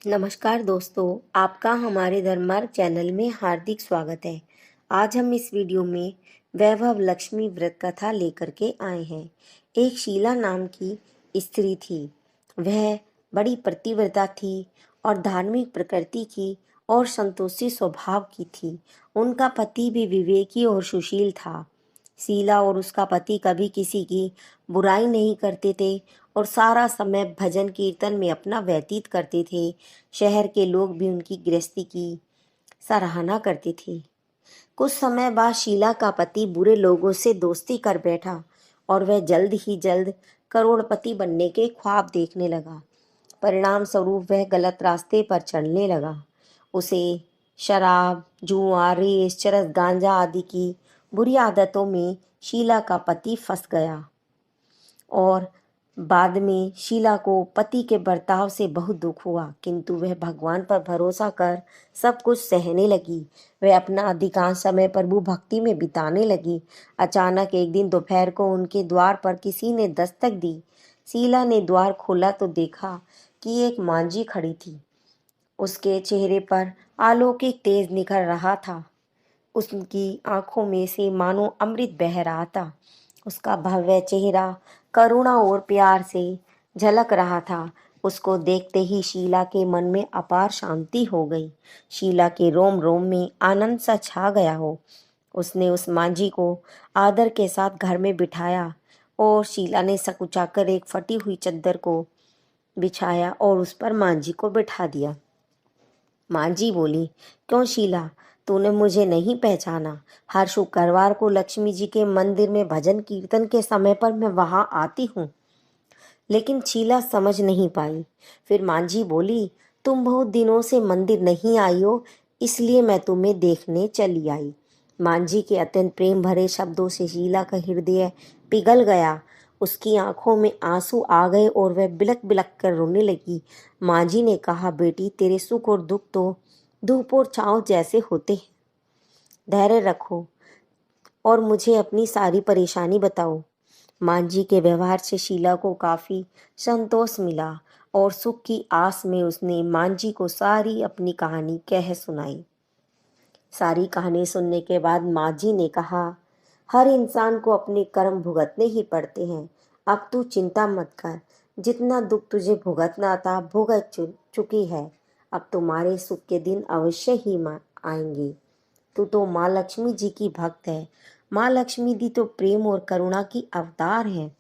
नमस्कार दोस्तों, आपका हमारे धर्मार्थ चैनल में हार्दिक स्वागत है। आज हम इस वीडियो में वैभव लक्ष्मी व्रत कथा लेकर के आए हैं। एक शीला नाम की स्त्री थी। वह बड़ी पतिव्रता थी और धार्मिक प्रकृति की और संतोषी स्वभाव की थी। उनका पति भी विवेकी और सुशील था। शीला और उसका पति कभी किसी की बुराई नहीं करते थे और सारा समय भजन कीर्तन में अपना व्यतीत करते थे। शहर के लोग भी उनकी गृहस्थी की सराहना करते थे। कुछ समय बाद शीला का पति बुरे लोगों से दोस्ती कर बैठा और वह जल्द ही जल्द करोड़पति बनने के ख्वाब देखने लगा। परिणाम स्वरूप वह गलत रास्ते पर चलने लगा। उसे शराब, जुआ, रेस, चरस, गांजा आदि की बुरी आदतों में शीला का पति फंस गया और बाद में शीला को पति के बर्ताव से बहुत दुख हुआ, किंतु वह भगवान पर भरोसा कर सब कुछ सहने लगी। वह अपना अधिकांश समय प्रभु भक्ति में बिताने लगी। अचानक एक दिन दोपहर को उनके द्वार पर किसी ने दस्तक दी। शीला ने द्वार खोला तो देखा कि एक मांझी खड़ी थी। उसके चेहरे पर अलौकिक तेज निखर रहा था। उसकी आंखों में से मानो अमृत बह रहा था। उसका भव्य चेहरा करुणा और प्यार से झलक रहा था। उसको देखते ही शीला के मन में अपार शांति हो गई। शीला के रोम रोम में आनंद सा छा गया हो। उसने उस मांझी को आदर के साथ घर में बिठाया और शीला ने सकुचाकर एक फटी हुई चद्दर को बिछाया और उस पर मांझी को बिठा दिया। मांझी बोली, क्यों शीला, तूने मुझे नहीं पहचाना? हर शुक्रवार को लक्ष्मी जी के मंदिर में भजन कीर्तन के समय पर मैं वहां आती हूँ। लेकिन शीला समझ नहीं पाई। फिर मांझी बोली, तुम बहुत दिनों से मंदिर नहीं आई हो, इसलिए मैं तुम्हें देखने चली आई। मांझी के अत्यंत प्रेम भरे शब्दों से शीला का हृदय पिघल गया। उसकी आंखों में आंसू आ गए और वह बिलक बिलक कर रोने लगी। मांझी ने कहा, बेटी, तेरे सुख और दुख तो धूप और छांव जैसे होते हैं। धैर्य रखो और मुझे अपनी सारी परेशानी बताओ। मांझी के व्यवहार से शीला को काफी संतोष मिला और सुख की आस में उसने मांझी को सारी अपनी कहानी कह सुनाई। सारी कहानी सुनने के बाद मांझी ने कहा, हर इंसान को अपने कर्म भुगतने ही पड़ते हैं। अब तू चिंता मत कर। जितना दुख तुझे भुगतना था भुगत चुकी है। अब तुम्हारे सुख के दिन अवश्य ही आएंगे। तू तो माँ लक्ष्मी जी की भक्त है। माँ लक्ष्मी जी तो प्रेम और करुणा की अवतार है।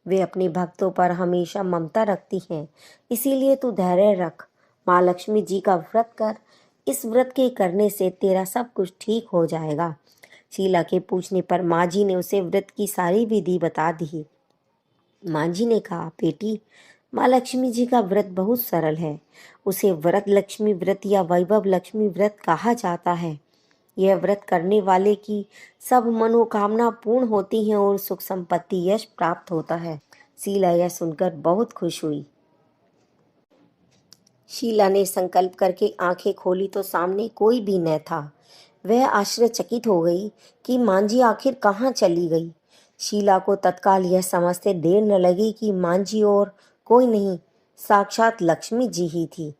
वे अपने भक्तों पर हमेशा ममता रखती हैं। इसीलिए तू धैर्य रख। माँ लक्ष्मी जी का व्रत कर। इस व्रत के करने से तेरा सब कुछ ठीक हो जाएगा। शीला के पूछने पर मांझी ने उसे व्रत की सारी विधि बता दी। मांझी ने कहा, बेटी, माँ लक्ष्मी जी का व्रत बहुत सरल है। उसे व्रत लक्ष्मी व्रत या वैभव लक्ष्मी व्रत कहा जाता है। यह व्रत करने वाले की सब मनोकामना पूर्ण होती हैं और सुख संपत्ति यश प्राप्त होता है। शीला यह सुनकर बहुत खुश हुई। शीला ने संकल्प करके आंखें खोली तो सामने कोई भी न था। वह आश्चर्यचकित हो गई कि मांझी आखिर कहाँ चली गई। शीला को तत्काल यह समझते देर न लगी कि मांझी और कोई नहीं, साक्षात लक्ष्मी जी ही थी।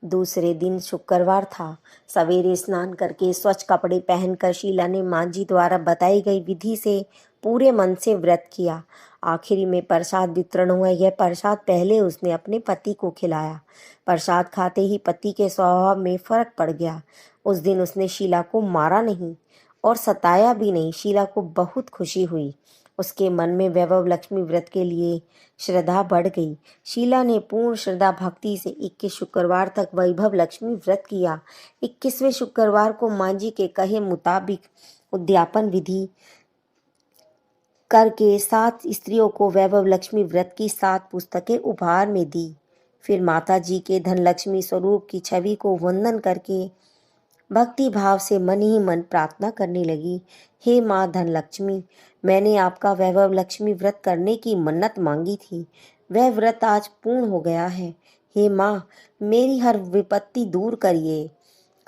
दूसरे दिन शुक्रवार था। सवेरे स्नान करके स्वच्छ कपड़े पहनकर शीला ने मांझी द्वारा बताई गई विधि से पूरे मन से व्रत किया। आखिरी में प्रसाद वितरण हुआ। यह प्रसाद पहले उसने अपने पति को खिलाया। प्रसाद खाते ही पति के स्वभाव में फर्क पड़ गया। उस दिन उसने शीला को मारा नहीं और सताया भी नहीं। शीला को बहुत खुशी हुई। उसके मन में वैभव लक्ष्मी व्रत के लिए श्रद्धा बढ़ गई। शीला ने पूर्ण श्रद्धा भक्ति से 21 शुक्रवार तक वैभव लक्ष्मी व्रत किया। 21वें शुक्रवार को मांझी के कहे मुताबिक उद्यापन विधि करके 7 स्त्रियों को वैभव लक्ष्मी व्रत की 7 पुस्तकें उपहार में दी। फिर माता जी के धनलक्ष्मी स्वरूप की छवि को वंदन करके भक्ति भाव से मन ही मन प्रार्थना करने लगी, हे माँ धनलक्ष्मी, मैंने आपका वैभव लक्ष्मी व्रत करने की मन्नत मांगी थी। वह व्रत आज पूर्ण हो गया है। हे माँ, मेरी हर विपत्ति दूर करिए।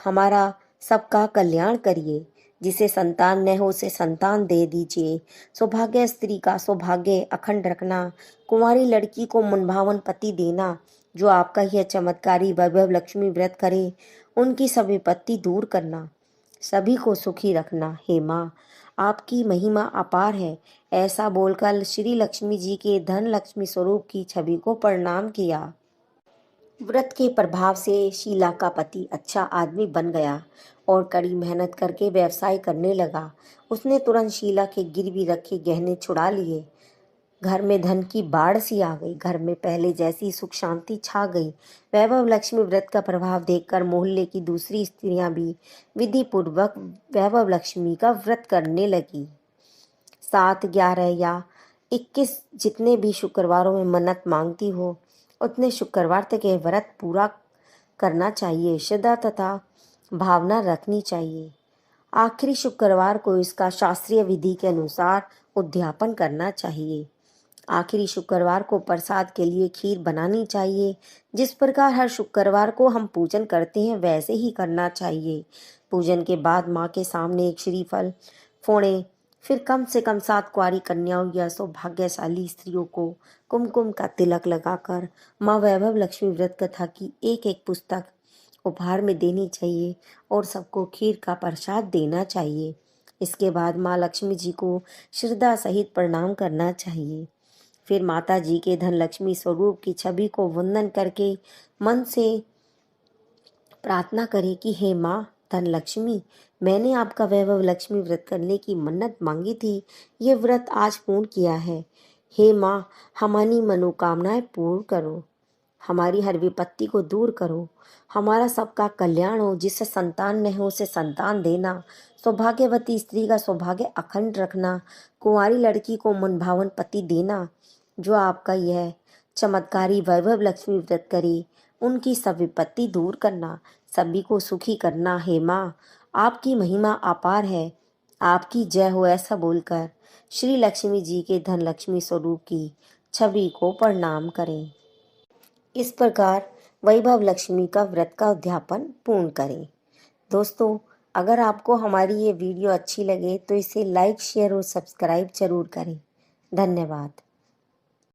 हमारा सबका कल्याण करिए। जिसे संतान न हो उसे संतान दे दीजिए। सौभाग्य स्त्री का सौभाग्य अखंड रखना। कुंवारी लड़की को मनभावन पति देना। जो आपका यह चमत्कारी वैभव लक्ष्मी व्रत करे, उनकी सब विपत्ति दूर करना, सभी को सुखी रखना। हे माँ, आपकी महिमा अपार है। ऐसा बोलकर श्री लक्ष्मी जी के धन लक्ष्मी स्वरूप की छवि को प्रणाम किया। व्रत के प्रभाव से शीला का पति अच्छा आदमी बन गया और कड़ी मेहनत करके व्यवसाय करने लगा। उसने तुरंत शीला के गिरवी रखे गहने छुड़ा लिए। घर में धन की बाढ़ सी आ गई। घर में पहले जैसी सुख शांति छा गई। वैभव लक्ष्मी व्रत का प्रभाव देखकर मोहल्ले की दूसरी स्त्रियां भी विधि पूर्वक वैभव लक्ष्मी का व्रत करने लगी। 7, 11 या 21 जितने भी शुक्रवारों में मन्नत मांगती हो, उतने शुक्रवार तक यह व्रत पूरा करना चाहिए। श्रद्धा तथा भावना रखनी चाहिए। आखिरी शुक्रवार को इसका शास्त्रीय विधि के अनुसार उद्यापन करना चाहिए। आखिरी शुक्रवार को प्रसाद के लिए खीर बनानी चाहिए। जिस प्रकार हर शुक्रवार को हम पूजन करते हैं, वैसे ही करना चाहिए। पूजन के बाद माँ के सामने एक श्रीफल फोड़ें। फिर कम से कम 7 कुंवारी कन्याओं या सौभाग्यशाली स्त्रियों को कुमकुम का तिलक लगाकर माँ वैभव लक्ष्मी व्रत कथा की एक एक पुस्तक उपहार में देनी चाहिए और सबको खीर का प्रसाद देना चाहिए। इसके बाद माँ लक्ष्मी जी को श्रद्धा सहित प्रणाम करना चाहिए। फिर माता जी के धन लक्ष्मी स्वरूप की छवि को वंदन करके मन से प्रार्थना करें कि हे माँ धन लक्ष्मी, मैंने आपका वैभव लक्ष्मी व्रत करने की मन्नत मांगी थी, ये व्रत आज पूर्ण किया है। हे माँ, हमारी मनोकामनाएं पूर्ण करो, हमारी हर विपत्ति को दूर करो, हमारा सबका कल्याण हो। जिससे संतान न हो उसे संतान देना, सौभाग्यवती स्त्री का सौभाग्य अखंड रखना, कुंवारी लड़की को मनभावन पति देना। जो आपका यह चमत्कारी वैभव लक्ष्मी व्रत करे, उनकी सब विपत्ति दूर करना, सभी को सुखी करना। हे माँ, आपकी महिमा अपार है, आपकी जय हो। ऐसा बोलकर श्री लक्ष्मी जी के धन लक्ष्मी स्वरूप की छवि को प्रणाम करें। इस प्रकार वैभव लक्ष्मी का व्रत का उद्यापन पूर्ण करें। दोस्तों, अगर आपको हमारी ये वीडियो अच्छी लगे तो इसे लाइक, शेयर और सब्सक्राइब जरूर करें। धन्यवाद।